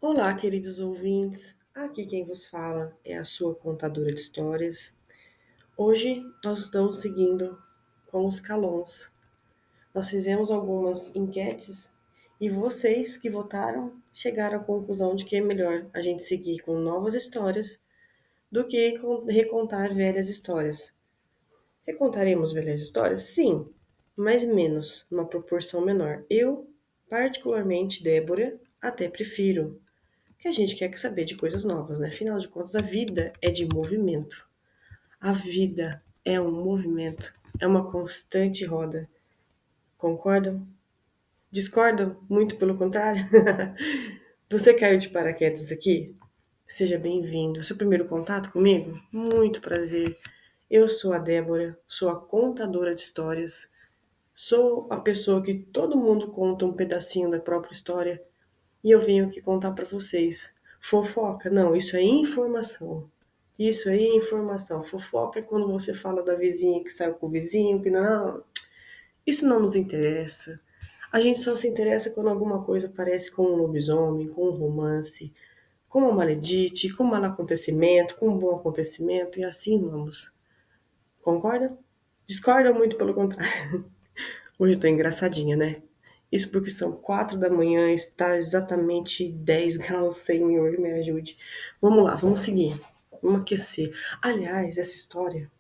Olá, queridos ouvintes. Aqui quem vos fala é a sua contadora de histórias. Hoje nós estamos seguindo com os calons. Nós fizemos algumas enquetes e vocês que votaram chegaram à conclusão de que é melhor a gente seguir com novas histórias do que recontar velhas histórias. Recontaremos velhas histórias? Sim, mas menos, numa proporção menor. Eu, particularmente, Débora, até prefiro que a gente quer saber de coisas novas, né? Afinal de contas, a vida é de movimento. A vida é um movimento, é uma constante roda. Concordam? Discordam? Muito pelo contrário? Você caiu de paraquedas aqui? Seja bem-vindo. Seu primeiro contato comigo? Muito prazer. Eu sou a Débora, sou a contadora de histórias, sou a pessoa que todo mundo conta um pedacinho da própria história e eu venho aqui contar para vocês. Fofoca? Não, isso é informação. Isso aí é informação. Fofoca é quando você fala da vizinha que saiu com o vizinho, que não. Isso não nos interessa. A gente só se interessa quando alguma coisa aparece com um lobisomem, com um romance, com uma maledite, com um mal acontecimento, com um bom acontecimento, e assim vamos. Concorda? Discorda muito pelo contrário. Hoje eu tô engraçadinha, né? Isso porque são 4 da manhã, está exatamente 10 graus, Senhor, me ajude. Vamos lá, vamos seguir. Vamos aquecer. Aliás, essa história,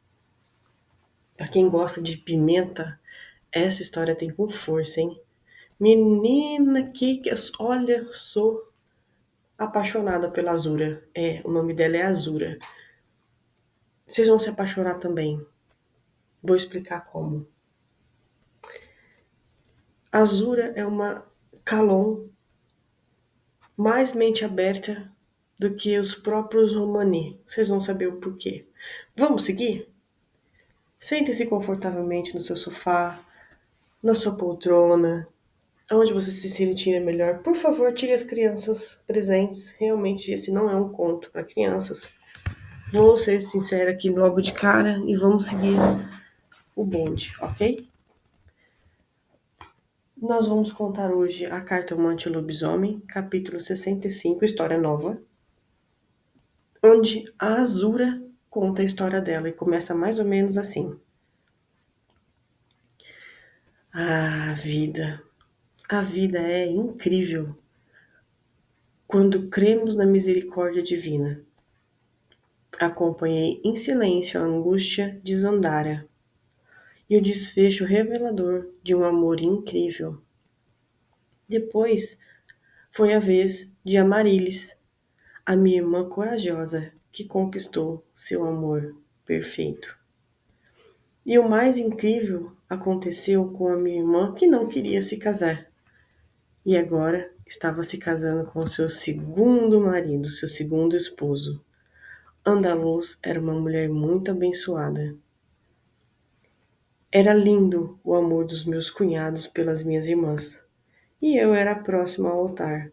pra quem gosta de pimenta, essa história tem com força, hein? Menina, olha, sou apaixonada pela Azura. É, o nome dela é Azura. Vocês vão se apaixonar também. Vou explicar como. Azura é uma Calon mais mente aberta do que os próprios Romani. Vocês vão saber o porquê. Vamos seguir? Sente-se confortavelmente no seu sofá, na sua poltrona, aonde você se sentir melhor. Por favor, tire as crianças presentes. Realmente, esse não é um conto para crianças. Vou ser sincera aqui logo de cara e vamos seguir o bonde, ok? Nós vamos contar hoje a Cartomante Lobisomem, capítulo 65, história nova, onde a Azura conta a história dela e começa mais ou menos assim. Ah, a vida é incrível quando cremos na misericórdia divina. Acompanhei em silêncio a angústia de Zandara e o desfecho revelador de um amor incrível. Depois foi a vez de Amarilis, a minha irmã corajosa que conquistou seu amor perfeito. E o mais incrível aconteceu com a minha irmã que não queria se casar. E agora estava se casando com seu segundo marido, seu segundo esposo. Andaluz era uma mulher muito abençoada. Era lindo o amor dos meus cunhados pelas minhas irmãs. E eu era próxima ao altar.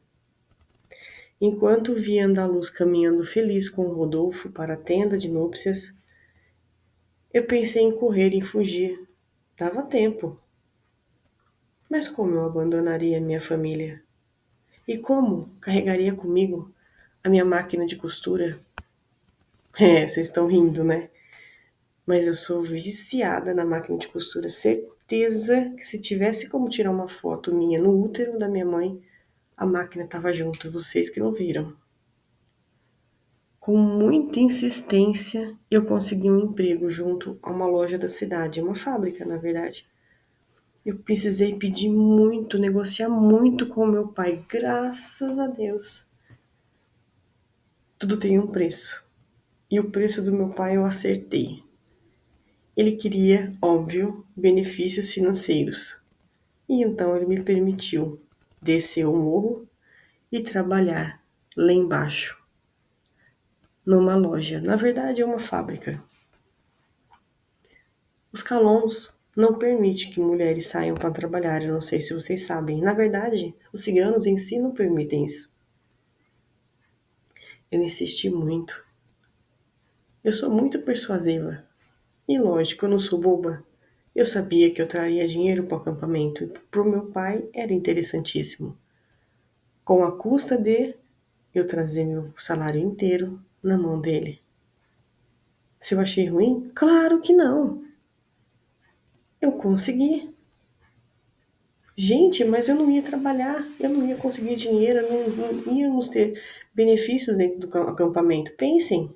Enquanto via Andaluz caminhando feliz com Rodolfo para a tenda de núpcias, eu pensei em correr e fugir. Dava tempo. Mas como eu abandonaria minha família? E como carregaria comigo a minha máquina de costura? É, vocês estão rindo, né? Mas eu sou viciada na máquina de costura. Certeza que se tivesse como tirar uma foto minha no útero da minha mãe, a máquina estava junto. Vocês que não viram. Com muita insistência, eu consegui um emprego junto a uma loja da cidade, uma fábrica, na verdade. Eu precisei pedir muito, negociar muito com meu pai. Graças a Deus. Tudo tem um preço. E o preço do meu pai eu acertei. Ele queria, óbvio, benefícios financeiros. E então ele me permitiu descer o morro e trabalhar lá embaixo, numa loja. Na verdade, é uma fábrica. Os calons não permitem que mulheres saiam para trabalhar. Eu não sei se vocês sabem. Na verdade, os ciganos em si não permitem isso. Eu insisti muito. Eu sou muito persuasiva. E lógico, eu não sou boba. Eu sabia que eu traria dinheiro para o acampamento e para o meu pai era interessantíssimo. Com a custa de eu trazer meu salário inteiro na mão dele. Se eu achei ruim? Claro que não. Eu consegui. Gente, mas eu não ia trabalhar, eu não ia conseguir dinheiro, não íamos ter benefícios dentro do acampamento. Pensem,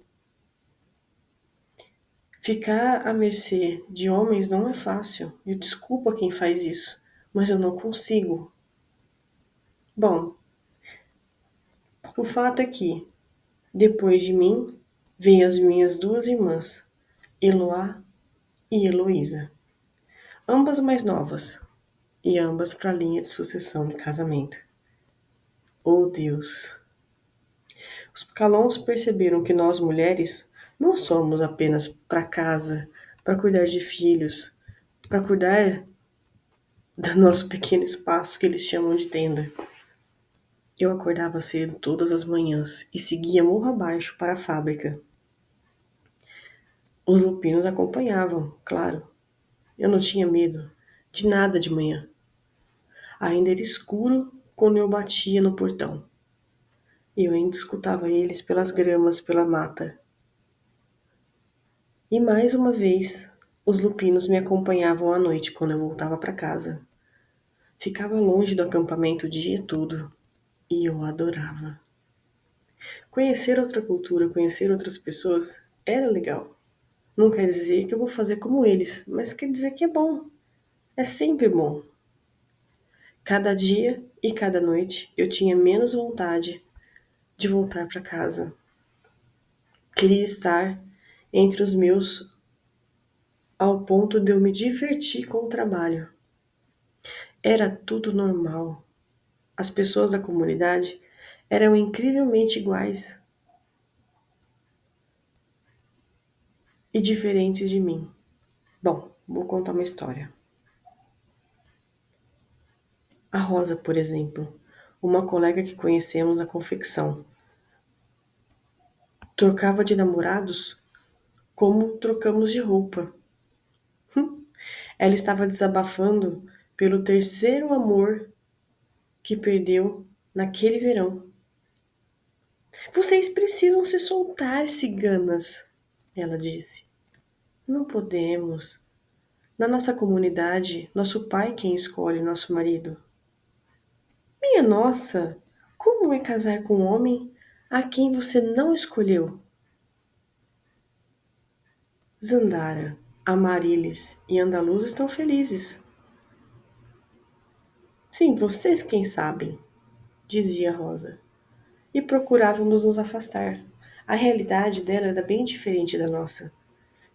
ficar à mercê de homens não é fácil. Eu desculpo a quem faz isso, mas eu não consigo. Bom, o fato é que, depois de mim, vêm as minhas duas irmãs, Eloá e Heloísa, ambas mais novas, e ambas para a linha de sucessão de casamento. Oh Deus! Os Calons perceberam que nós mulheres não somos apenas para casa, para cuidar de filhos, para cuidar do nosso pequeno espaço que eles chamam de tenda. Eu acordava cedo todas as manhãs e seguia morro abaixo para a fábrica. Os lupinos acompanhavam, claro. Eu não tinha medo de nada de manhã. Ainda era escuro quando eu batia no portão. Eu ainda escutava eles pelas gramas, pela mata. E mais uma vez, os lupinos me acompanhavam à noite quando eu voltava para casa. Ficava longe do acampamento o dia todo e eu adorava. Conhecer outra cultura, conhecer outras pessoas era legal. Não quer dizer que eu vou fazer como eles, mas quer dizer que é bom. É sempre bom. Cada dia e cada noite eu tinha menos vontade de voltar para casa. Queria estar entre os meus ao ponto de eu me divertir com o trabalho. Era tudo normal. As pessoas da comunidade eram incrivelmente iguais e diferentes de mim. Bom, vou contar uma história. A Rosa, por exemplo, uma colega que conhecemos na confecção, trocava de namorados como trocamos de roupa. Ela estava desabafando pelo terceiro amor que perdeu naquele verão. Vocês precisam se soltar, ciganas, ela disse. Não podemos. Na nossa comunidade, nosso pai quem escolhe nosso marido. Minha nossa, como é casar com um homem a quem você não escolheu? Zandara, Amarilis e Andaluz estão felizes. Sim, vocês quem sabem, dizia Rosa. E procurávamos nos afastar. A realidade dela era bem diferente da nossa.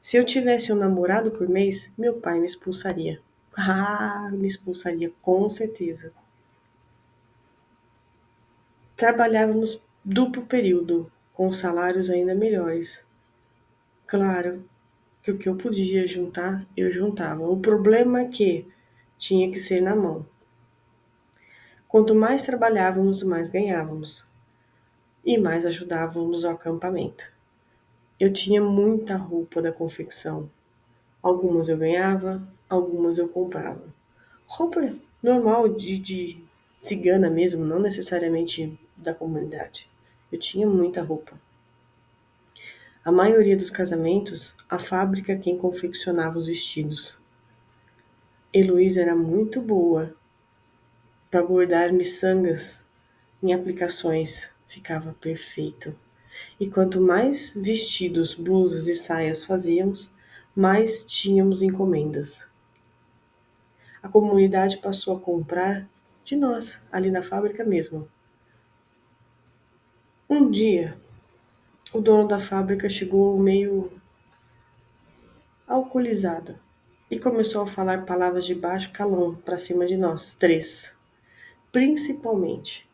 Se eu tivesse um namorado por mês, meu pai me expulsaria. Ah, me expulsaria, com certeza. Trabalhávamos duplo período, com salários ainda melhores. Claro que o que eu podia juntar, eu juntava. O problema é que tinha que ser na mão. Quanto mais trabalhávamos, mais ganhávamos. E mais ajudávamos ao acampamento. Eu tinha muita roupa da confecção. Algumas eu ganhava, algumas eu comprava. Roupa normal de cigana mesmo, não necessariamente da comunidade. Eu tinha muita roupa. A maioria dos casamentos, a fábrica quem confeccionava os vestidos. Heloísa era muito boa para bordar miçangas em aplicações. Ficava perfeito. E quanto mais vestidos, blusas e saias fazíamos, mais tínhamos encomendas. A comunidade passou a comprar de nós, ali na fábrica mesmo. Um dia, o dono da fábrica chegou meio alcoolizado e começou a falar palavras de baixo calão para cima de nós três, principalmente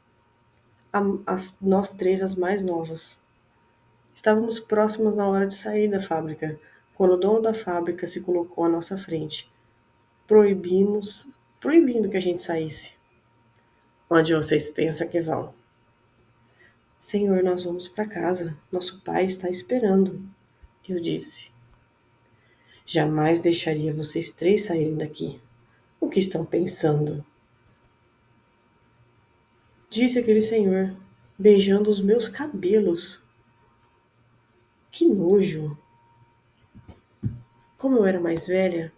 nós três, as mais novas. Estávamos próximas na hora de sair da fábrica, quando o dono da fábrica se colocou à nossa frente, proibindo que a gente saísse. Onde vocês pensam que vão? Senhor, nós vamos para casa. Nosso pai está esperando. Eu disse. Jamais deixaria vocês três saírem daqui. O que estão pensando? Disse aquele senhor, beijando os meus cabelos. Que nojo! Como eu era mais velha,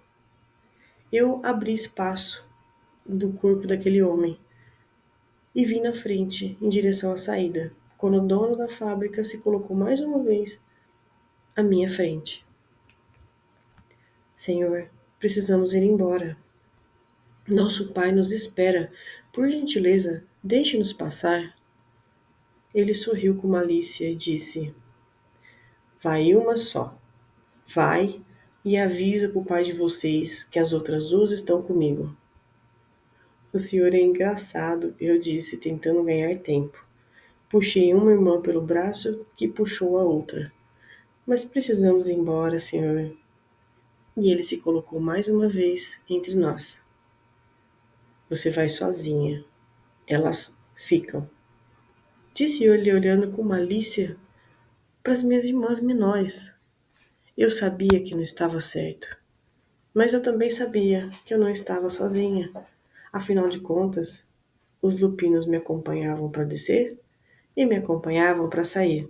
eu abri espaço do corpo daquele homem e vim na frente, em direção à saída, quando o dono da fábrica se colocou mais uma vez à minha frente. Senhor, precisamos ir embora. Nosso pai nos espera. Por gentileza, deixe-nos passar. Ele sorriu com malícia e disse: Vai uma só. Vai e avisa para o pai de vocês que as outras duas estão comigo. O senhor é engraçado, eu disse, tentando ganhar tempo. Puxei uma irmã pelo braço, que puxou a outra. Mas precisamos ir embora, senhor. E ele se colocou mais uma vez entre nós. Você vai sozinha. Elas ficam. Disse ele olhando com malícia para as minhas irmãs menores. Eu sabia que não estava certo. Mas eu também sabia que eu não estava sozinha. Afinal de contas, os lupinos me acompanhavam para descer e me acompanhavam para sair.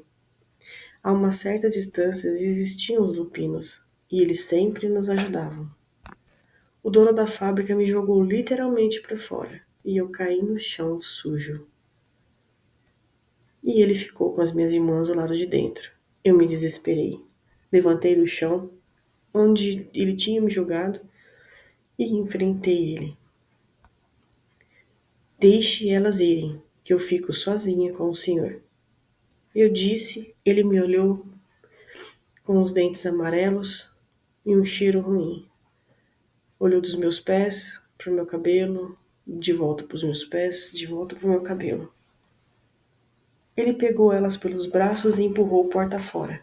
A uma certa distância existiam os lupinos e eles sempre nos ajudavam. O dono da fábrica me jogou literalmente para fora e eu caí no chão sujo. E ele ficou com as minhas irmãs do lado de dentro. Eu me desesperei. Levantei do chão, onde ele tinha me jogado, e enfrentei ele. Deixe elas irem, que eu fico sozinha com o senhor. Eu disse, ele me olhou com os dentes amarelos e um cheiro ruim. Olhou dos meus pés para o meu cabelo, de volta para os meus pés, de volta para o meu cabelo. Ele pegou elas pelos braços e empurrou porta fora.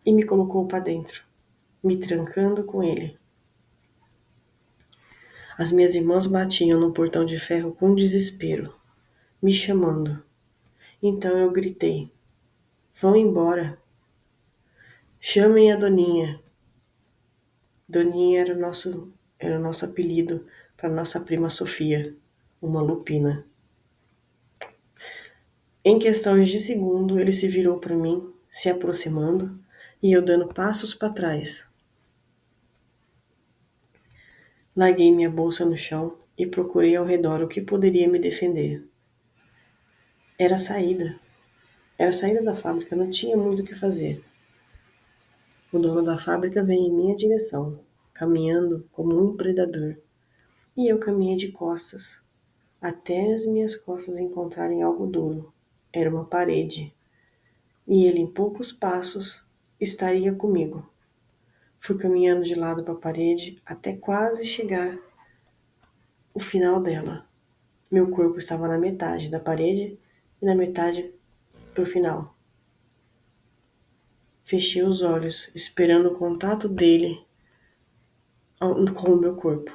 E me colocou para dentro, me trancando com ele. As minhas irmãs batiam no portão de ferro com desespero, me chamando. Então eu gritei: Vão embora. Chamem a Doninha. Doninha era o nosso apelido para nossa prima Sofia, uma lupina. Em questões de segundo, ele se virou para mim, se aproximando, e eu dando passos para trás. Larguei minha bolsa no chão e procurei ao redor o que poderia me defender. Era a saída. Era a saída da fábrica, não tinha muito o que fazer. O dono da fábrica veio em minha direção, caminhando como um predador. E eu caminhei de costas, até as minhas costas encontrarem algo duro. Era uma parede. E ele, em poucos passos, estaria comigo. Fui caminhando de lado para a parede até quase chegar o final dela. Meu corpo estava na metade da parede e na metade pro final. Fechei os olhos, esperando o contato dele com o meu corpo,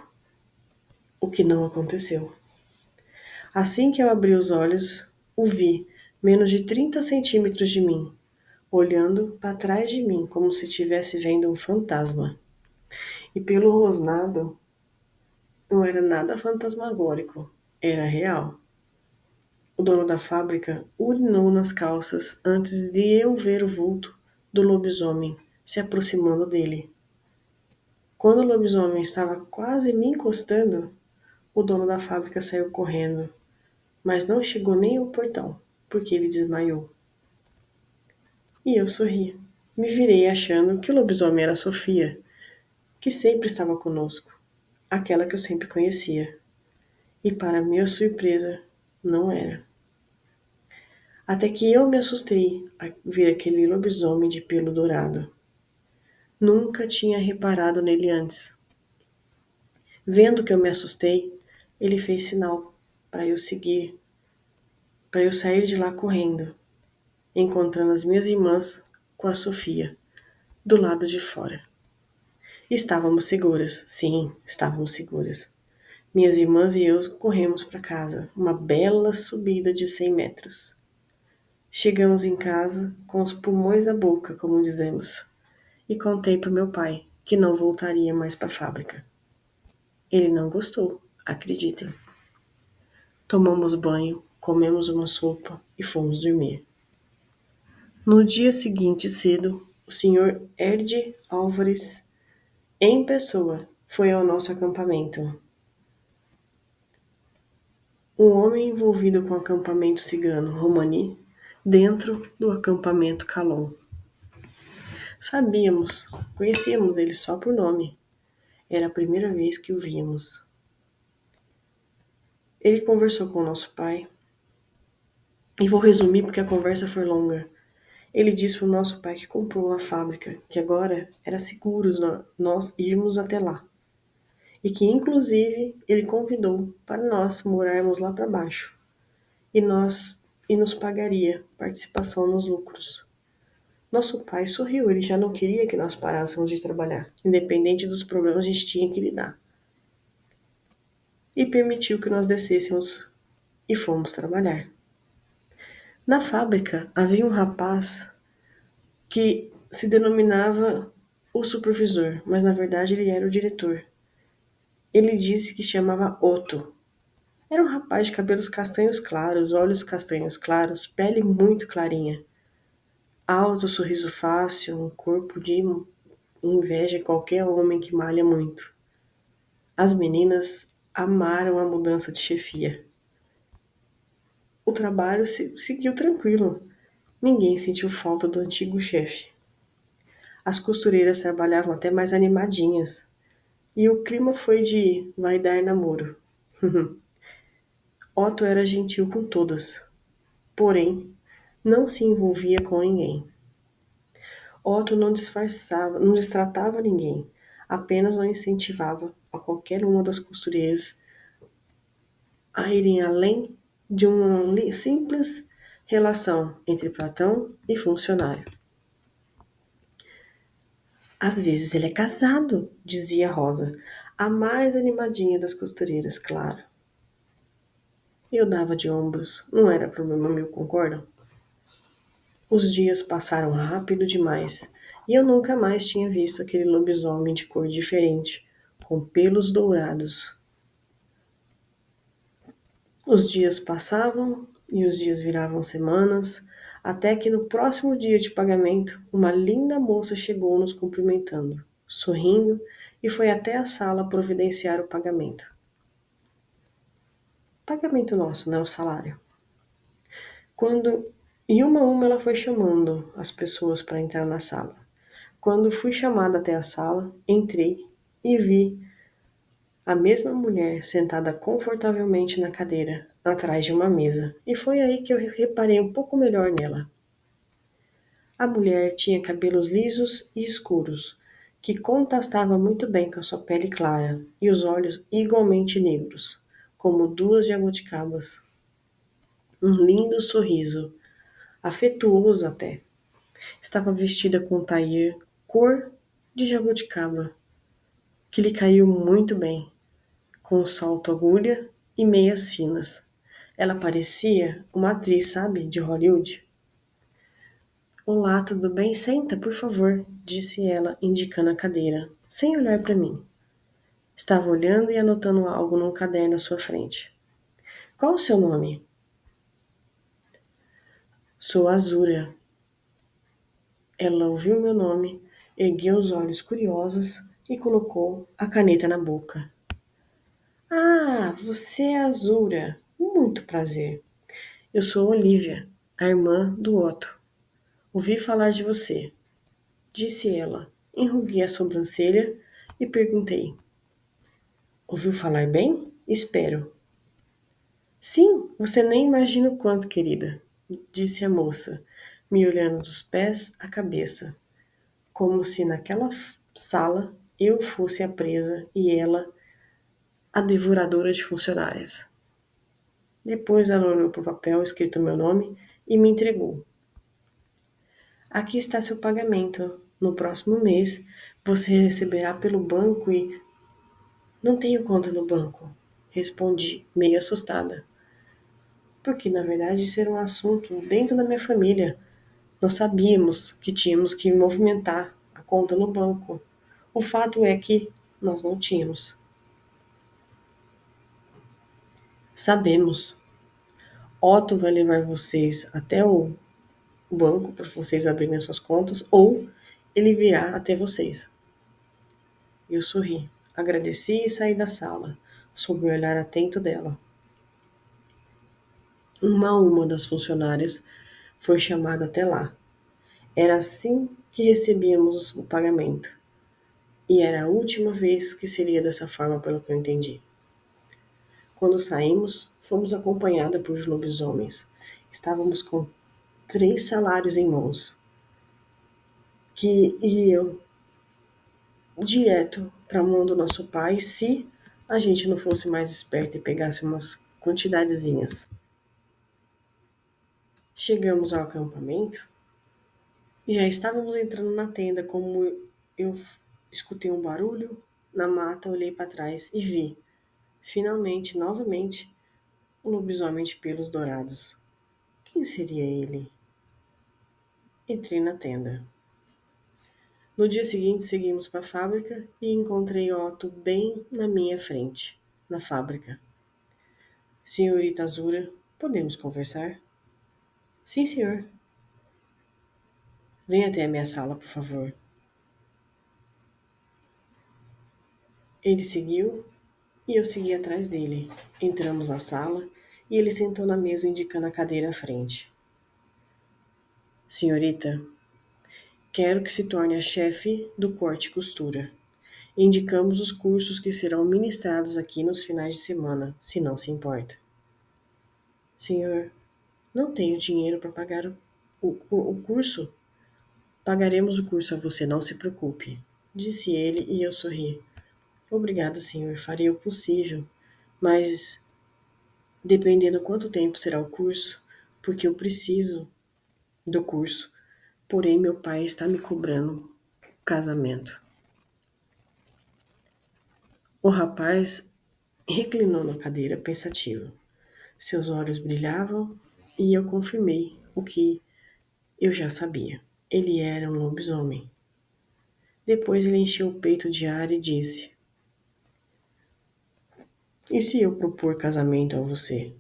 o que não aconteceu. Assim que eu abri os olhos, o vi menos de 30 centímetros de mim, olhando para trás de mim como se estivesse vendo um fantasma. E pelo rosnado, não era nada fantasmagórico, era real. O dono da fábrica urinou nas calças antes de eu ver o vulto do lobisomem se aproximando dele. Quando o lobisomem estava quase me encostando, o dono da fábrica saiu correndo, mas não chegou nem ao portão, porque ele desmaiou. E eu sorri. Me virei achando que o lobisomem era Sofia, que sempre estava conosco, aquela que eu sempre conhecia. E para minha surpresa, não era. Até que eu me assustei a ver aquele lobisomem de pelo dourado. Nunca tinha reparado nele antes. Vendo que eu me assustei, ele fez sinal para eu seguir, para eu sair de lá correndo, encontrando as minhas irmãs com a Sofia, do lado de fora. Estávamos seguras, sim, estávamos seguras. Minhas irmãs e eu corremos para casa, uma bela subida de 100 metros. Chegamos em casa com os pulmões na boca, como dizemos, e contei para meu pai que não voltaria mais para a fábrica. Ele não gostou, acreditem. Tomamos banho, comemos uma sopa e fomos dormir. No dia seguinte, cedo, o senhor Erd Álvares, em pessoa, foi ao nosso acampamento. Um homem envolvido com o acampamento cigano Romani, dentro do acampamento Calon. Conhecíamos ele só por nome. Era a primeira vez que o víamos. Ele conversou com nosso pai. E vou resumir porque a conversa foi longa. Ele disse para o nosso pai que comprou uma fábrica, que agora era seguro nós irmos até lá. E que, inclusive, ele convidou para nós morarmos lá para baixo. E nos pagaria participação nos lucros. Nosso pai sorriu, ele já não queria que nós parássemos de trabalhar, independente dos problemas que a gente tinha que lidar. E permitiu que nós descêssemos e fomos trabalhar. Na fábrica havia um rapaz que se denominava o supervisor, mas na verdade ele era o diretor. Ele disse que chamava Otto. Era um rapaz de cabelos castanhos claros, olhos castanhos claros, pele muito clarinha. Alto, sorriso fácil, um corpo de inveja qualquer homem que malha muito. As meninas amaram a mudança de chefia. O trabalho seguiu tranquilo. Ninguém sentiu falta do antigo chefe. As costureiras trabalhavam até mais animadinhas. E o clima foi de vai dar namoro. Otto era gentil com todas, porém, não se envolvia com ninguém. Otto não disfarçava, não destratava ninguém, apenas não incentivava a qualquer uma das costureiras a irem além de uma simples relação entre patrão e funcionário. Às vezes ele é casado, dizia Rosa, a mais animadinha das costureiras, claro. Eu dava de ombros, não era problema meu, concordam? Os dias passaram rápido demais, e eu nunca mais tinha visto aquele lobisomem de cor diferente, com pelos dourados. Os dias passavam e os dias viravam semanas, até que no próximo dia de pagamento, uma linda moça chegou nos cumprimentando, sorrindo, e foi até a sala providenciar o pagamento. Pagamento nosso, não o salário. Quando e uma a uma ela foi chamando as pessoas para entrar na sala. Quando fui chamada até a sala, entrei e vi a mesma mulher sentada confortavelmente na cadeira, atrás de uma mesa, e foi aí que eu reparei um pouco melhor nela. A mulher tinha cabelos lisos e escuros, que contrastavam muito bem com a sua pele clara, e os olhos igualmente negros, como duas jabuticabas. Um lindo sorriso, afetuoso até. Estava vestida com um tailleur cor de jabuticaba, que lhe caiu muito bem, com um salto agulha e meias finas. Ela parecia uma atriz, sabe, de Hollywood. Olá, tudo bem? Senta, por favor, disse ela, indicando a cadeira, sem olhar para mim. Estava olhando e anotando algo num caderno à sua frente. Qual o seu nome? Sou Azura. Ela ouviu meu nome, ergueu os olhos curiosos e colocou a caneta na boca. Ah, você é Azura. Muito prazer. Eu sou Olivia, a irmã do Otto. Ouvi falar de você, disse ela. Enruguei a sobrancelha e perguntei. Ouviu falar bem? Espero. Sim, você nem imagina o quanto, querida, disse a moça, me olhando dos pés à cabeça, como se naquela sala eu fosse a presa e ela a devoradora de funcionárias. Depois ela olhou para o papel escrito meu nome e me entregou. Aqui está seu pagamento. No próximo mês, você receberá pelo banco e... Não tenho conta no banco, respondi, meio assustada. Porque, na verdade, isso era um assunto dentro da minha família. Nós sabíamos que tínhamos que movimentar a conta no banco. O fato é que nós não tínhamos. Sabemos. Otto vai levar vocês até o banco para vocês abrirem as suas contas ou ele virá até vocês. Eu sorri, agradeci e saí da sala, sob o olhar atento dela. Uma a uma das funcionárias foi chamada até lá. Era assim que recebíamos o pagamento. E era a última vez que seria dessa forma, pelo que eu entendi. Quando saímos, fomos acompanhadas por lobisomens. Estávamos com 3 salários em mãos, que iriam direto para a mão do nosso pai se a gente não fosse mais esperto e pegasse umas quantidadezinhas. Chegamos ao acampamento e já estávamos entrando na tenda como eu escutei um barulho na mata, olhei para trás e vi, finalmente, novamente, um lobisomem de pelos dourados. Quem seria ele? Entrei na tenda. No dia seguinte, seguimos para a fábrica e encontrei Otto bem na minha frente, na fábrica. Senhorita Azura, podemos conversar? Sim, senhor. Venha até a minha sala, por favor. Ele seguiu e eu segui atrás dele. Entramos na sala e ele sentou na mesa, indicando a cadeira à frente. Senhorita, quero que se torne a chefe do corte e costura. Indicamos os cursos que serão ministrados aqui nos finais de semana, se não se importa. Senhor, não tenho dinheiro para pagar o curso. Pagaremos o curso a você, não se preocupe, disse ele e eu sorri. Obrigado, senhor, farei o possível, mas dependendo quanto tempo será o curso, porque eu preciso do curso. Porém, meu pai está me cobrando casamento. O rapaz reclinou na cadeira pensativo. Seus olhos brilhavam e eu confirmei o que eu já sabia. Ele era um lobisomem. Depois ele encheu o peito de ar e disse: E se eu propor casamento a você?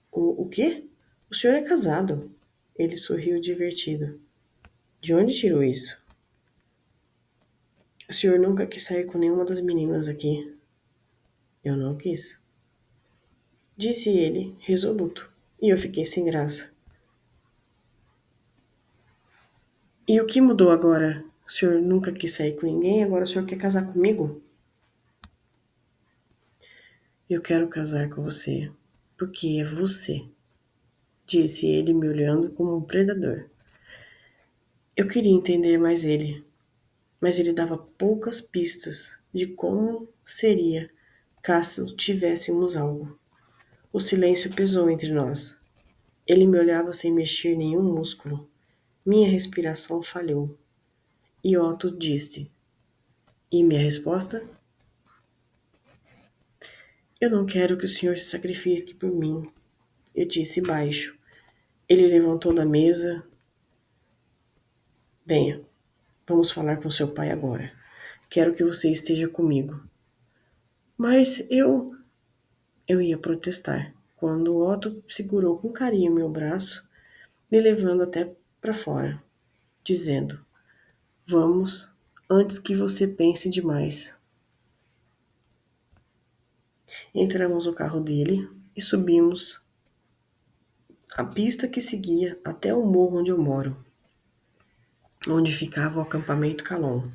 O quê? O senhor é casado. Ele sorriu divertido. De onde tirou isso? O senhor nunca quis sair com nenhuma das meninas aqui. Eu não quis. Disse ele, resoluto. E eu fiquei sem graça. E o que mudou agora? O senhor nunca quis sair com ninguém, agora o senhor quer casar comigo? Eu quero casar com você, porque é você, disse ele me olhando como um predador. Eu queria entender mais ele, mas ele dava poucas pistas de como seria caso tivéssemos algo. O silêncio pesou entre nós. Ele me olhava sem mexer nenhum músculo. Minha respiração falhou. E Otto disse: E minha resposta? Eu não quero que o senhor se sacrifique por mim. Eu disse baixo. Ele levantou da mesa. Venha, vamos falar com seu pai agora. Quero que você esteja comigo. Mas eu ia protestar, quando Otto segurou com carinho meu braço, me levando até para fora, dizendo: Vamos, antes que você pense demais. Entramos no carro dele e subimos a pista que seguia até o morro onde eu moro, onde ficava o acampamento Calon.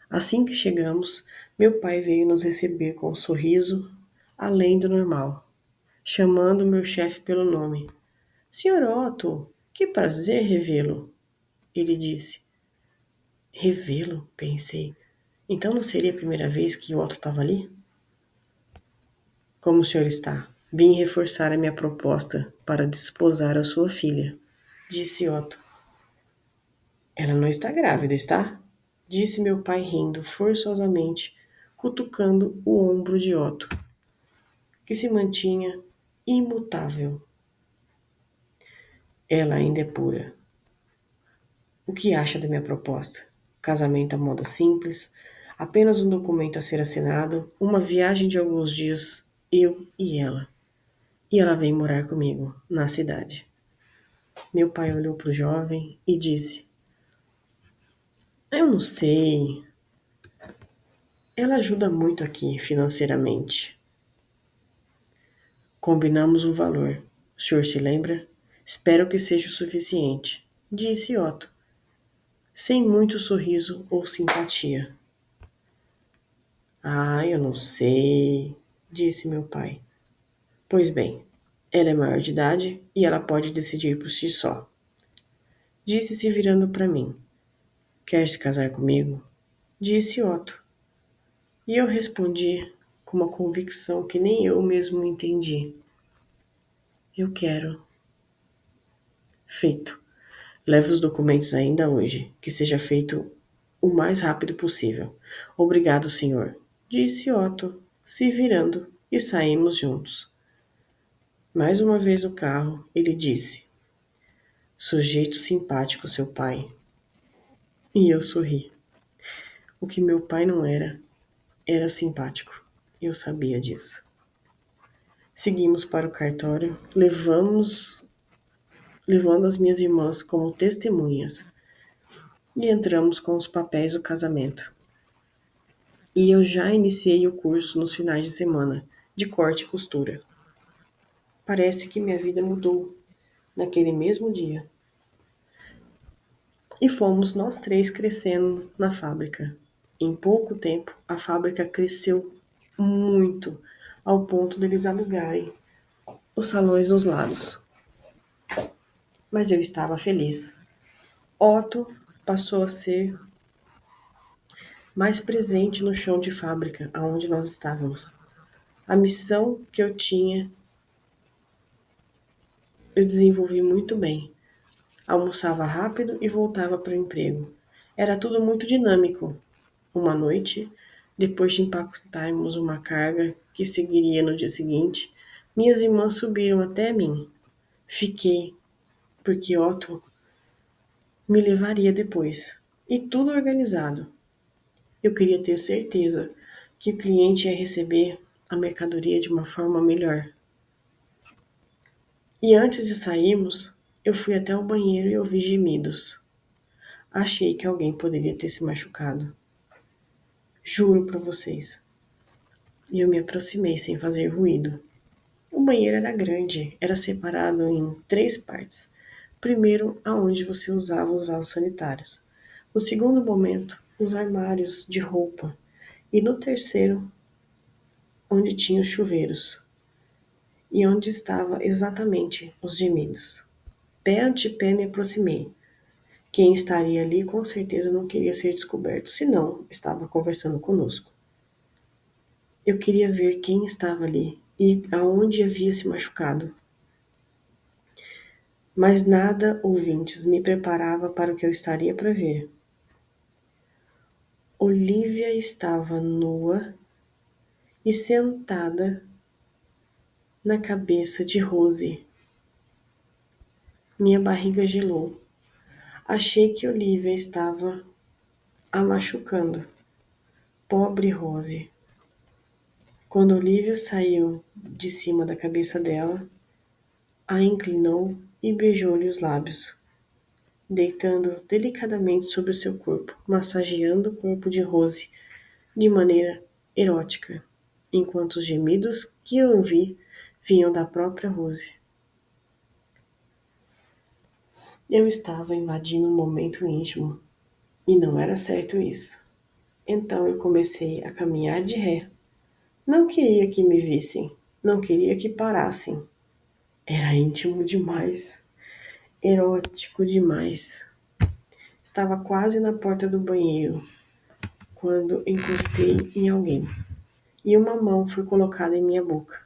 Assim que chegamos, meu pai veio nos receber com um sorriso além do normal, chamando meu chefe pelo nome. Senhor Otto, que prazer revê-lo, ele disse. Revê-lo? Pensei. Então não seria a primeira vez que Otto estava ali? Como o senhor está? Vim reforçar a minha proposta para desposar a sua filha, disse Otto. Ela não está grávida, está? Disse meu pai rindo forçosamente, cutucando o ombro de Otto, que se mantinha imutável. Ela ainda é pura. O que acha da minha proposta? Casamento à moda simples, apenas um documento a ser assinado, uma viagem de alguns dias, eu e ela. e ela vem morar comigo na cidade. Meu pai olhou para o jovem e disse: Eu não sei. Ela ajuda muito aqui financeiramente. Combinamos um valor. O senhor se lembra? Espero que seja o suficiente, disse Otto, sem muito sorriso ou simpatia. Ah, eu não sei, disse meu pai. Pois bem, ela é maior de idade e ela pode decidir por si só. Disse se virando para mim. Quer se casar comigo? Disse Otto. E eu respondi com uma convicção que nem eu mesmo entendi. Eu quero. Feito. Leve os documentos ainda hoje, que seja feito o mais rápido possível. Obrigado, senhor, disse Otto, se virando, e saímos juntos. Mais uma vez no carro, ele disse: Sujeito simpático, seu pai. E eu sorri. O que meu pai não era, era simpático. Eu sabia disso. Seguimos para o cartório, levando as minhas irmãs como testemunhas, e entramos com os papéis do casamento. E eu já iniciei o curso nos finais de semana, de corte e costura. Parece que minha vida mudou naquele mesmo dia. E fomos nós três crescendo na fábrica. Em pouco tempo, a fábrica cresceu muito, ao ponto deles alugarem os salões dos lados. Mas eu estava feliz. Otto passou a ser mais presente no chão de fábrica, aonde nós estávamos. A missão que eu tinha, eu desenvolvi muito bem. Almoçava rápido e voltava para o emprego. Era tudo muito dinâmico. Uma noite, depois de empacotarmos uma carga que seguiria no dia seguinte, minhas irmãs subiram até mim. Fiquei, porque Otto me levaria depois. E tudo organizado. Eu queria ter certeza que o cliente ia receber a mercadoria de uma forma melhor. E antes de sairmos, eu fui até o banheiro e ouvi gemidos. Achei que alguém poderia ter se machucado. Juro para vocês. E eu me aproximei sem fazer ruído. O banheiro era grande, era separado em 3 partes. Primeiro, aonde você usava os vasos sanitários. No segundo momento, os armários de roupa. E no terceiro, onde tinha os chuveiros. E onde estava exatamente os gemidos. Pé ante pé me aproximei. Quem estaria ali com certeza não queria ser descoberto, senão estava conversando conosco. Eu queria ver quem estava ali e aonde havia se machucado. Mas nada, ouvintes, me preparava para o que eu estaria para ver. Olivia estava nua e sentada na cabeça de Rose. Minha barriga gelou. Achei que Olivia estava a machucando. Pobre Rose. Quando Olivia saiu de cima da cabeça dela, a inclinou e beijou-lhe os lábios, deitando delicadamente sobre o seu corpo, massageando o corpo de Rose de maneira erótica, enquanto os gemidos que eu ouvi vinham da própria Rose. Eu estava invadindo um momento íntimo e não era certo isso. Então eu comecei a caminhar de ré. Não queria que me vissem, não queria que parassem. Era íntimo demais, erótico demais. Estava quase na porta do banheiro quando encostei em alguém e uma mão foi colocada em minha boca.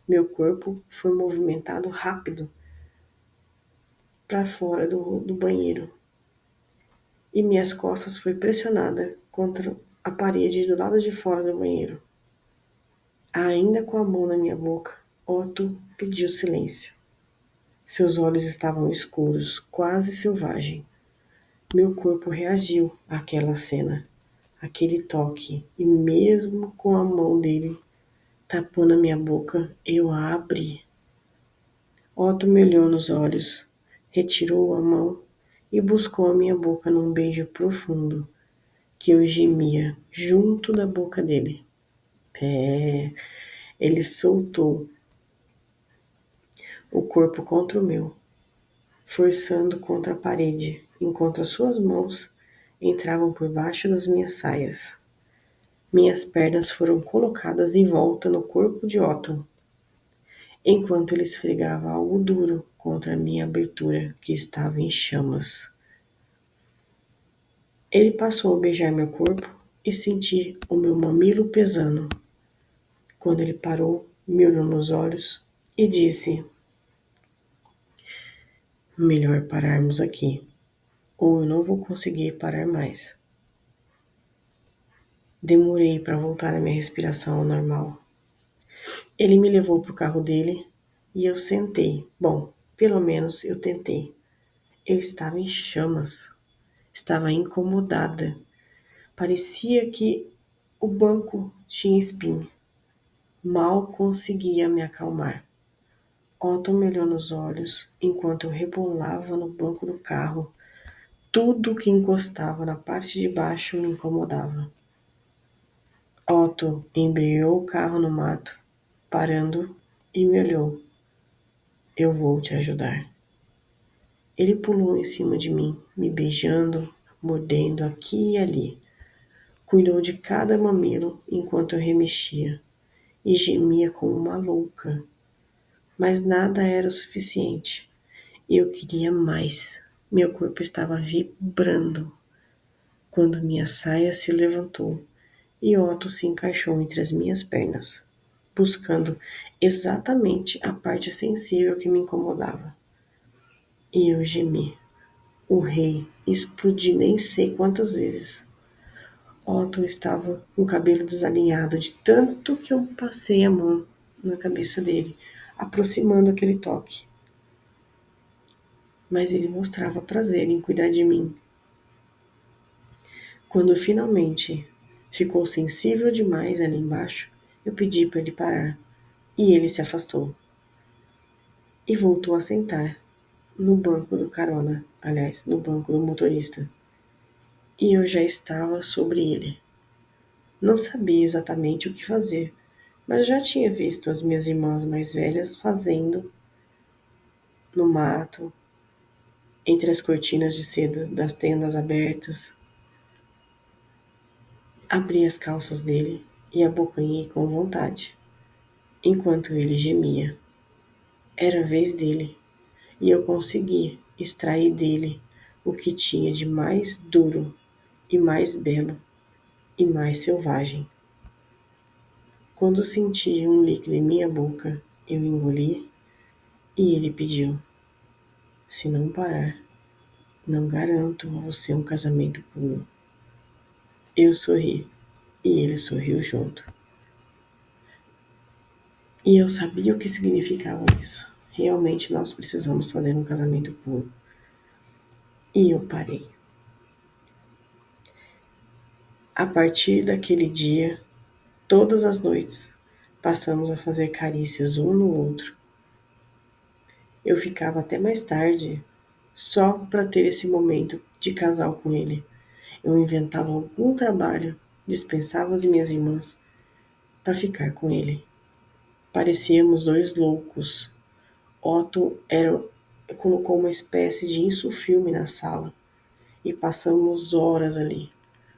Meu corpo foi movimentado rápido para fora do banheiro e minhas costas foi pressionada contra a parede do lado de fora do banheiro. Ainda com a mão na minha boca, Otto pediu silêncio. Seus olhos estavam escuros, quase selvagem. Meu corpo reagiu àquela cena, àquele toque, e mesmo com a mão dele tapando a minha boca, eu a abri. Otto me olhou nos olhos, retirou a mão e buscou a minha boca num beijo profundo, que eu gemia junto da boca dele. Ele soltou o corpo contra o meu, forçando contra a parede, enquanto as suas mãos entravam por baixo das minhas saias. Minhas pernas foram colocadas em volta no corpo de Otto, enquanto ele esfregava algo duro contra a minha abertura, que estava em chamas. Ele passou a beijar meu corpo e senti o meu mamilo pesando. Quando ele parou, me olhou nos olhos e disse: melhor pararmos aqui, ou eu não vou conseguir parar mais. Demorei para voltar à minha respiração ao normal. Ele me levou para o carro dele e eu sentei. Bom, pelo menos eu tentei. Eu estava em chamas, estava incomodada. Parecia que o banco tinha espinho. Mal conseguia me acalmar. Otto me olhou nos olhos enquanto eu rebolava no banco do carro. Tudo que encostava na parte de baixo me incomodava. Otto embreou o carro no mato, parando, e me olhou. Eu vou te ajudar. Ele pulou em cima de mim, me beijando, mordendo aqui e ali. Cuidou de cada mamilo enquanto eu remexia e gemia como uma louca. Mas nada era o suficiente. Eu queria mais. Meu corpo estava vibrando quando minha saia se levantou e Otto se encaixou entre as minhas pernas, buscando exatamente a parte sensível que me incomodava. E eu gemi. O rei explodi nem sei quantas vezes. Otto estava com o cabelo desalinhado de tanto que eu passei a mão na cabeça dele, aproximando aquele toque. Mas ele mostrava prazer em cuidar de mim. Quando finalmente ficou sensível demais ali embaixo, eu pedi para ele parar e ele se afastou e voltou a sentar no banco do carona, aliás, no banco do motorista. E eu já estava sobre ele. Não sabia exatamente o que fazer, mas já tinha visto as minhas irmãs mais velhas fazendo no mato, entre as cortinas de seda das tendas abertas. Abri as calças dele e abocanhei com vontade, enquanto ele gemia. Era a vez dele, e eu consegui extrair dele o que tinha de mais duro e mais belo e mais selvagem. Quando senti um líquido em minha boca, eu engoli e ele pediu: se não parar, não garanto a você um casamento puro. Eu sorri e ele sorriu junto. E eu sabia o que significava isso. Realmente nós precisamos fazer um casamento puro. E eu parei. A partir daquele dia, todas as noites, passamos a fazer carícias um no outro. Eu ficava até mais tarde, só para ter esse momento de casal com ele. Eu inventava algum trabalho, dispensava as minhas irmãs para ficar com ele. Parecíamos dois loucos. Otto colocou uma espécie de insufilme na sala e passamos horas ali,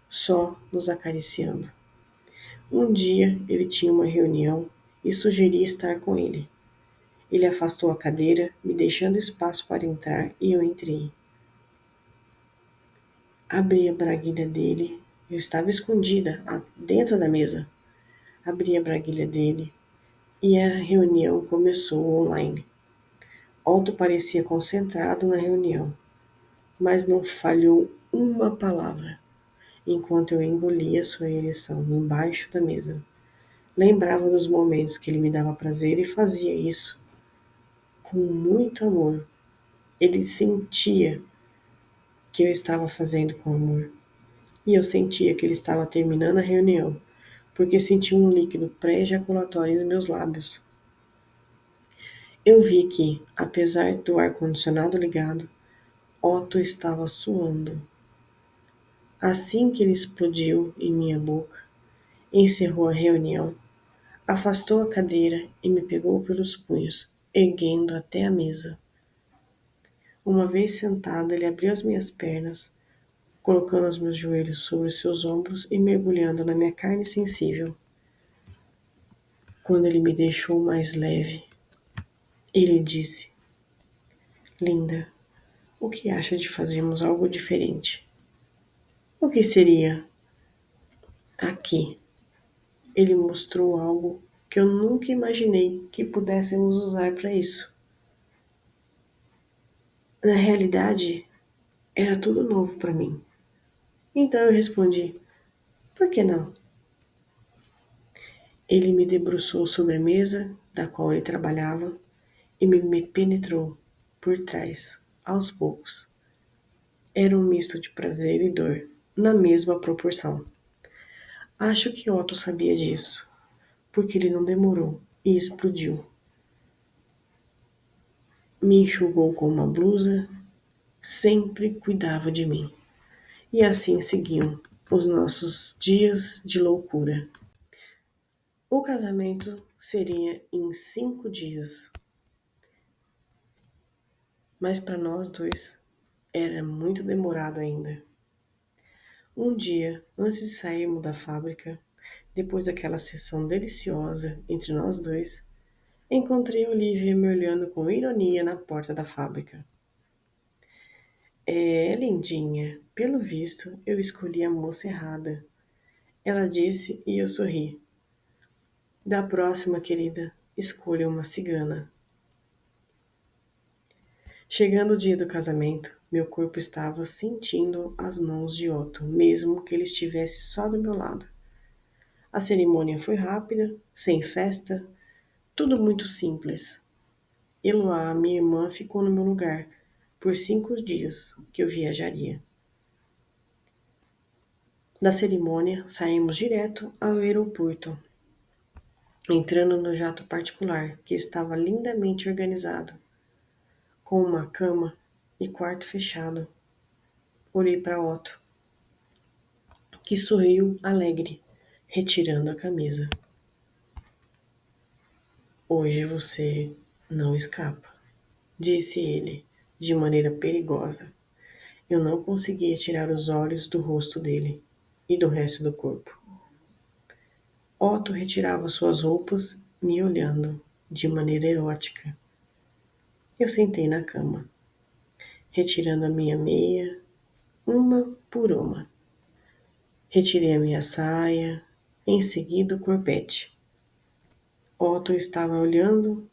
só nos acariciando. Um dia ele tinha uma reunião e sugeri estar com ele. Ele afastou a cadeira, me deixando espaço para entrar, e eu entrei. Abri a braguilha dele. Eu estava escondida dentro da mesa. Abri a braguilha dele e a reunião começou online. Otto parecia concentrado na reunião, mas não falhou uma palavra, enquanto eu engolia sua ereção embaixo da mesa. Lembrava dos momentos que ele me dava prazer e fazia isso com muito amor. Ele sentia que eu estava fazendo com amor. E eu sentia que ele estava terminando a reunião, porque sentia um líquido pré-ejaculatório nos meus lábios. Eu vi que, apesar do ar-condicionado ligado, Otto estava suando. Assim que ele explodiu em minha boca, encerrou a reunião, afastou a cadeira e me pegou pelos punhos, erguendo até a mesa. Uma vez sentado, ele abriu as minhas pernas, colocando os meus joelhos sobre seus ombros e mergulhando na minha carne sensível. Quando ele me deixou mais leve, ele disse: Linda, o que acha de fazermos algo diferente? O que seria? Aqui. Ele mostrou algo que eu nunca imaginei que pudéssemos usar para isso. Na realidade, era tudo novo para mim. Então eu respondi: por que não? Ele me debruçou sobre a mesa da qual ele trabalhava e me penetrou por trás, aos poucos. Era um misto de prazer e dor, na mesma proporção. Acho que Otto sabia disso, porque ele não demorou e explodiu. Me enxugou com uma blusa, sempre cuidava de mim. E assim seguiam os nossos dias de loucura. O casamento seria em 5 dias, mas para nós dois era muito demorado ainda. Um dia, antes de sairmos da fábrica, depois daquela sessão deliciosa entre nós dois, encontrei Olivia me olhando com ironia na porta da fábrica. É, lindinha, pelo visto eu escolhi a moça errada. Ela disse e eu sorri. Da próxima, querida, escolha uma cigana. Chegando o dia do casamento, meu corpo estava sentindo as mãos de Otto, mesmo que ele estivesse só do meu lado. A cerimônia foi rápida, sem festa, tudo muito simples. Eloá, minha irmã, ficou no meu lugar por 5 dias que eu viajaria. Da cerimônia, saímos direto ao aeroporto, entrando no jato particular, que estava lindamente organizado, com uma cama e quarto fechado. Olhei para Otto, que sorriu alegre, retirando a camisa. Hoje você não escapa, disse ele, de maneira perigosa. Eu não conseguia tirar os olhos do rosto dele e do resto do corpo. Otto retirava suas roupas, me olhando, de maneira erótica. Eu sentei na cama, retirando a minha meia, uma por uma. Retirei a minha saia, em seguida o corpete. Otto estava olhando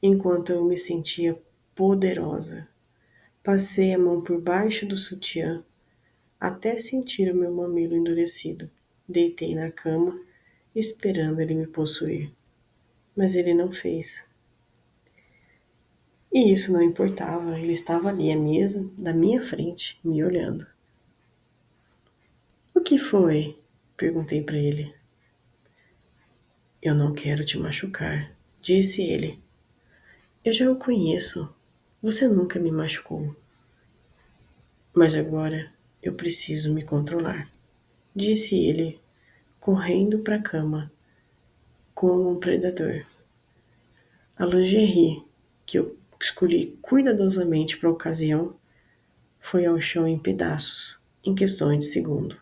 enquanto eu me sentia poderosa. Passei a mão por baixo do sutiã até sentir o meu mamilo endurecido. Deitei na cama, esperando ele me possuir. Mas ele não fez. E isso não importava, ele estava ali à mesa, da minha frente, me olhando. O que foi? Perguntei para ele. Eu não quero te machucar, disse ele. Eu já o conheço. Você nunca me machucou. Mas agora eu preciso me controlar, disse ele, correndo para a cama, como um predador. A lingerie, que eu escolhi cuidadosamente para a ocasião, foi ao chão em pedaços, em questões de segundo.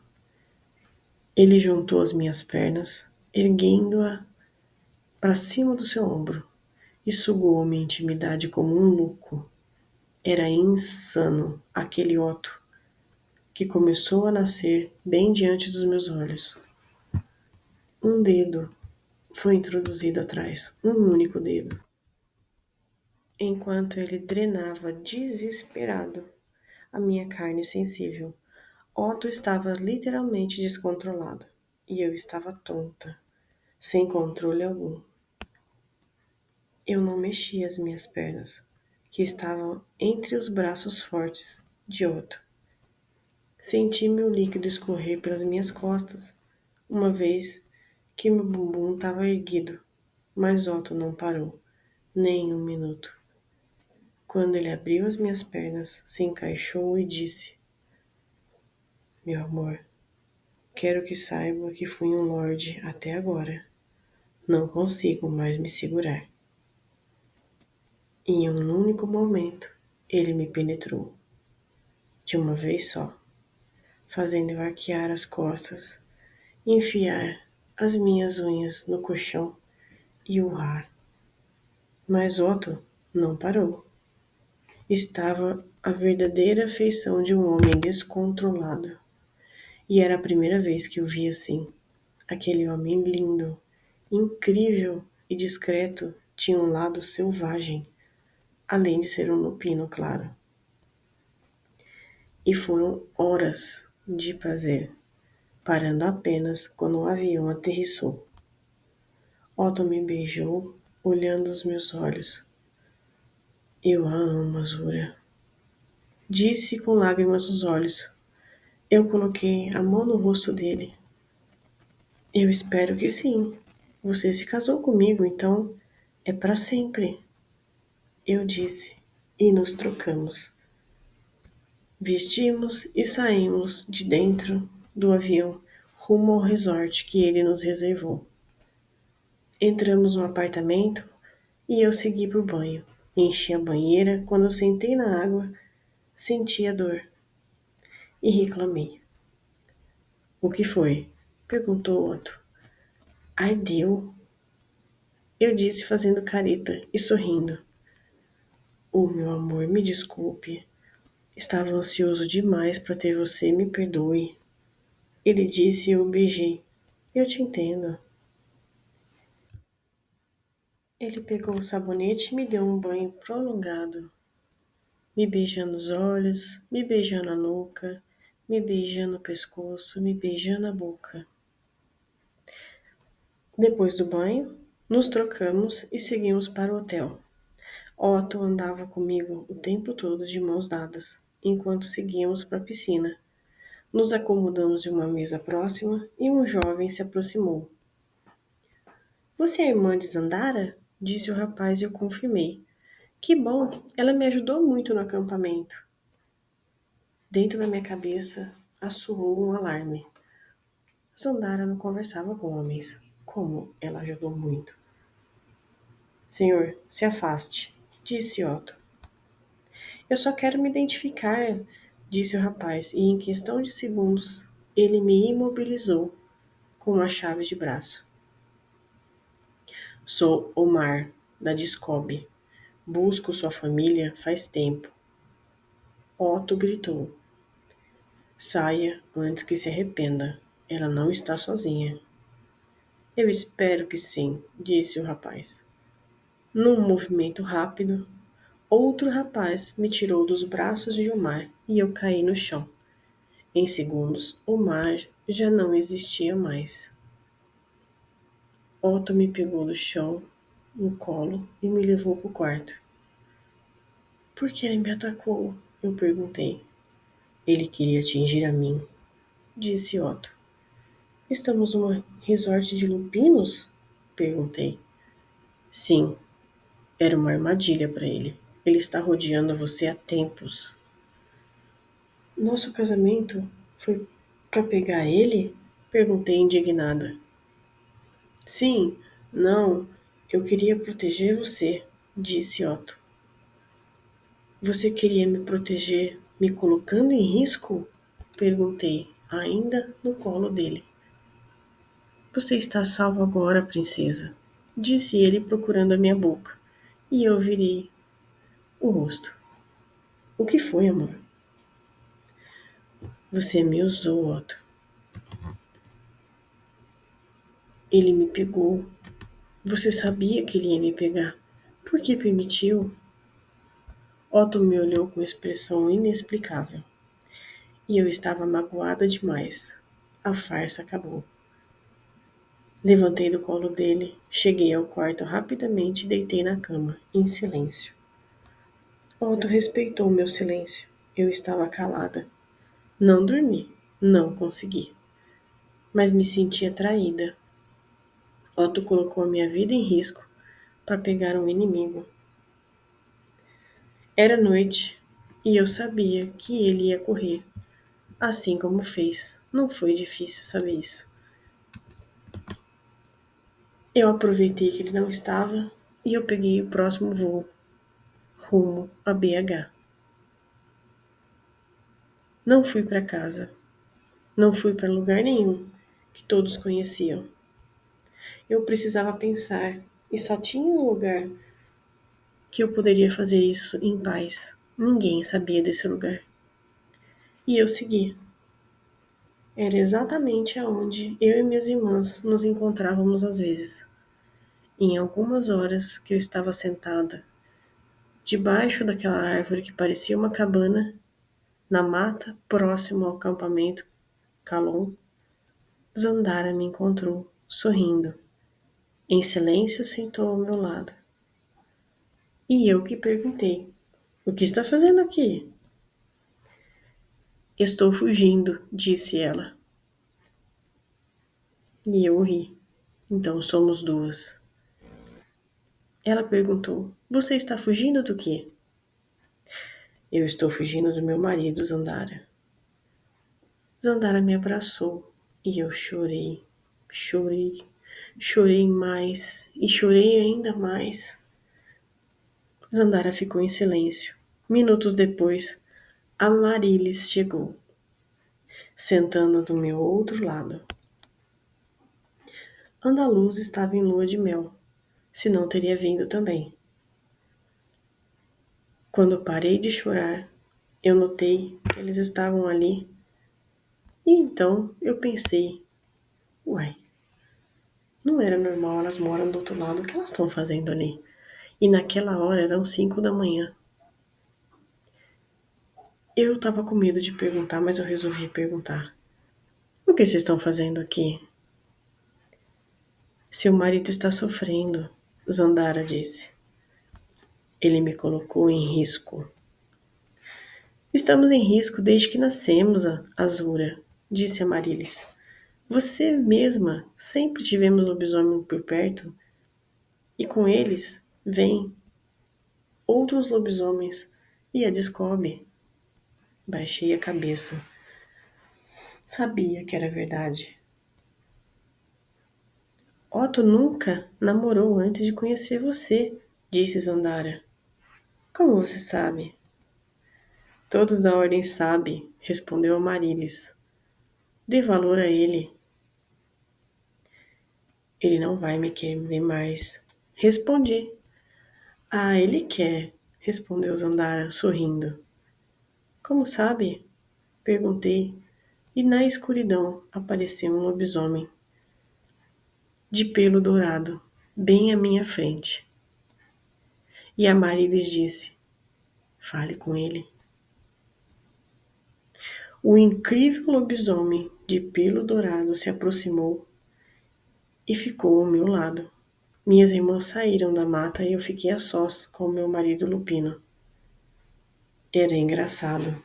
Ele juntou as minhas pernas, erguendo-a para cima do seu ombro, e sugou minha intimidade como um louco. Era insano aquele Otto, que começou a nascer bem diante dos meus olhos. Um dedo foi introduzido atrás, um único dedo. Enquanto ele drenava desesperado a minha carne sensível, Otto estava literalmente descontrolado e eu estava tonta, sem controle algum. Eu não mexia as minhas pernas, que estavam entre os braços fortes de Otto. Senti meu líquido escorrer pelas minhas costas, uma vez que meu bumbum estava erguido, mas Otto não parou. Nem um minuto. Quando ele abriu as minhas pernas, se encaixou e disse: Meu amor, quero que saiba que fui um lorde até agora. Não consigo mais me segurar. Em um único momento, ele me penetrou, de uma vez só, fazendo arquear as costas, enfiar as minhas unhas no colchão e urrar. Mas Otto não parou. Estava a verdadeira feição de um homem descontrolado. E era a primeira vez que o via assim. Aquele homem lindo, incrível e discreto tinha um lado selvagem, além de ser um lupino, claro. E foram horas de prazer, parando apenas quando o avião aterrissou. Otto me beijou, olhando os meus olhos. Eu a amo, Azura. Disse com lágrimas nos olhos. Eu coloquei a mão no rosto dele. Eu espero que sim. Você se casou comigo, então é para sempre. Eu disse, e nos trocamos. Vestimos e saímos de dentro do avião rumo ao resort que ele nos reservou. Entramos no apartamento e eu segui para o banho. Enchi a banheira. Quando eu sentei na água, senti a dor e reclamei. O que foi? Perguntou Otto. Ardeu. Eu disse fazendo careta e sorrindo. Oh, meu amor, me desculpe. Estava ansioso demais para ter você, me perdoe. Ele disse e eu o beijei. Eu te entendo. Ele pegou o sabonete e me deu um banho prolongado, me beijando os olhos, me beijando a nuca, me beijando o pescoço, me beijando a boca. Depois do banho, nos trocamos e seguimos para o hotel. Otto andava comigo o tempo todo de mãos dadas, enquanto seguíamos para a piscina. Nos acomodamos de uma mesa próxima e um jovem se aproximou. Você é irmã de Zandara? Disse o rapaz e eu confirmei. Que bom, ela me ajudou muito no acampamento. Dentro da minha cabeça assoou um alarme. Zandara não conversava com homens. Como ela ajudou muito. Senhor, se afaste, disse Otto. Eu só quero me identificar, disse o rapaz, e em questão de segundos ele me imobilizou com uma chave de braço. Sou Omar, da Discob. Busco sua família faz tempo. Otto gritou. Saia antes que se arrependa. Ela não está sozinha. Eu espero que sim, disse o rapaz. Num movimento rápido, outro rapaz me tirou dos braços de Omar e eu caí no chão. Em segundos, Omar já não existia mais. Otto me pegou do chão, no colo, e me levou para o quarto. Por que ele me atacou? Eu perguntei. Ele queria atingir a mim, disse Otto. Estamos num resort de lupinos? Perguntei. Sim, era uma armadilha para ele. Ele está rodeando você há tempos. Nosso casamento foi para pegar ele? Perguntei indignada. Sim, não, eu queria proteger você, disse Otto. Você queria me proteger me colocando em risco? Perguntei, ainda no colo dele. Você está salvo agora, princesa, disse ele procurando a minha boca, e eu virei o rosto. O que foi, amor? Você me usou, Otto. Ele me pegou. Você sabia que ele ia me pegar. Por que permitiu? Otto me olhou com expressão inexplicável. E eu estava magoada demais. A farsa acabou. Levantei do colo dele, cheguei ao quarto rapidamente e deitei na cama, em silêncio. Otto respeitou meu silêncio. Eu estava calada. Não dormi, não consegui. Mas me senti atraída. Otto colocou a minha vida em risco para pegar um inimigo. Era noite e eu sabia que ele ia correr, assim como fez. Não foi difícil saber isso. Eu aproveitei que ele não estava e eu peguei o próximo voo, rumo a BH. Não fui para casa, não fui para lugar nenhum que todos conheciam. Eu precisava pensar e só tinha um lugar que eu poderia fazer isso em paz. Ninguém sabia desse lugar. E eu segui. Era exatamente aonde eu e minhas irmãs nos encontrávamos às vezes. Em algumas horas que eu estava sentada debaixo daquela árvore que parecia uma cabana, na mata próximo ao acampamento Calon, Zandara me encontrou, sorrindo. Em silêncio sentou ao meu lado. E eu que perguntei: "O que está fazendo aqui?" "Estou fugindo", disse ela. E eu ri. Então somos duas. Ela perguntou: "Você está fugindo do quê?" "Eu estou fugindo do meu marido, Zandara." Zandara me abraçou e eu chorei, chorei, chorei mais e chorei ainda mais. Zandara ficou em silêncio. Minutos depois, a Marilis chegou, sentando do meu outro lado. Andaluz estava em lua de mel, senão teria vindo também. Quando parei de chorar, eu notei que eles estavam ali. E então eu pensei, uai, não era normal, elas moram do outro lado, o que elas estão fazendo ali? E naquela hora eram 5 da manhã. Eu estava com medo de perguntar, mas eu resolvi perguntar. O que vocês estão fazendo aqui? Seu marido está sofrendo, Zandara disse. Ele me colocou em risco. Estamos em risco desde que nascemos, Azura, disse a Marilis. Você mesma sempre tivemos lobisomem por perto e com eles vêm outros lobisomens e a descobre. Baixei a cabeça. Sabia que era verdade. Otto nunca namorou antes de conhecer você, disse Zandara. Como você sabe? Todos da ordem sabem, respondeu Amarilis. Dê valor a ele. Ele não vai me querer mais. Respondi. Ah, ele quer, respondeu Zandara, sorrindo. Como sabe? Perguntei, e na escuridão apareceu um lobisomem, de pelo dourado, bem à minha frente. E Amarilis disse, fale com ele. O incrível lobisomem de pelo dourado se aproximou e ficou ao meu lado. Minhas irmãs saíram da mata e eu fiquei a sós com meu marido Lupino. Era engraçado.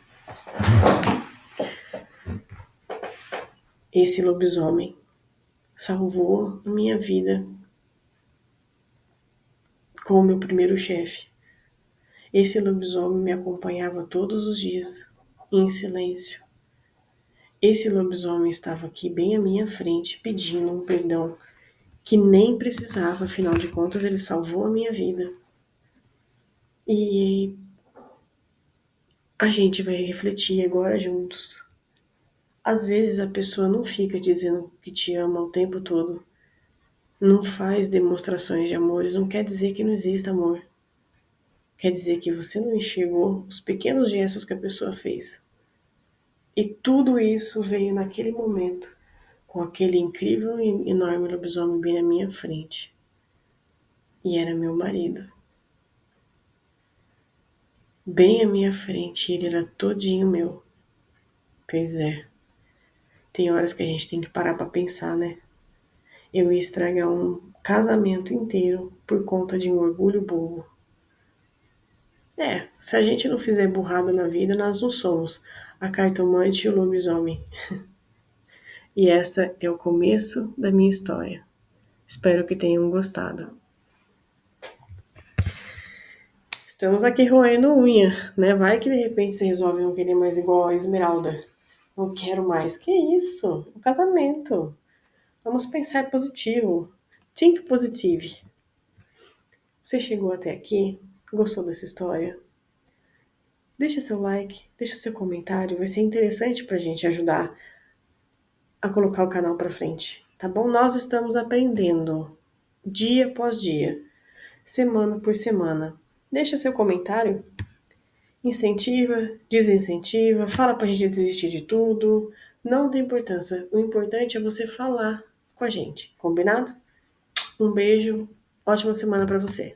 Esse lobisomem salvou a minha vida com o meu primeiro chefe. Esse lobisomem me acompanhava todos os dias, em silêncio. Esse lobisomem estava aqui bem à minha frente, pedindo um perdão que nem precisava, afinal de contas, ele salvou a minha vida. E a gente vai refletir agora juntos. Às vezes a pessoa não fica dizendo que te ama o tempo todo. Não faz demonstrações de amor, isso não quer dizer que não exista amor. Quer dizer que você não enxergou os pequenos gestos que a pessoa fez. E tudo isso veio naquele momento, com aquele incrível e enorme lobisomem bem na minha frente. E era meu marido. Bem à minha frente, ele era todinho meu. Pois é, tem horas que a gente tem que parar pra pensar, né? Eu ia estragar um casamento inteiro por conta de um orgulho bobo. É, se a gente não fizer burrada na vida, nós não somos a cartomante e o lobisomem. E essa é o começo da minha história. Espero que tenham gostado. Estamos aqui roendo unha, né? Vai que de repente você resolve não querer mais igual a Esmeralda. Não quero mais. Que isso? Um casamento. Vamos pensar positivo. Think positive. Você chegou até aqui? Gostou dessa história? Deixa seu like, deixa seu comentário. Vai ser interessante pra gente ajudar a colocar o canal pra frente, tá bom? Nós estamos aprendendo dia após dia, semana por semana. Deixa seu comentário. Incentiva, desincentiva, fala pra gente desistir de tudo. Não tem importância. O importante é você falar com a gente, combinado? Um beijo, ótima semana pra você.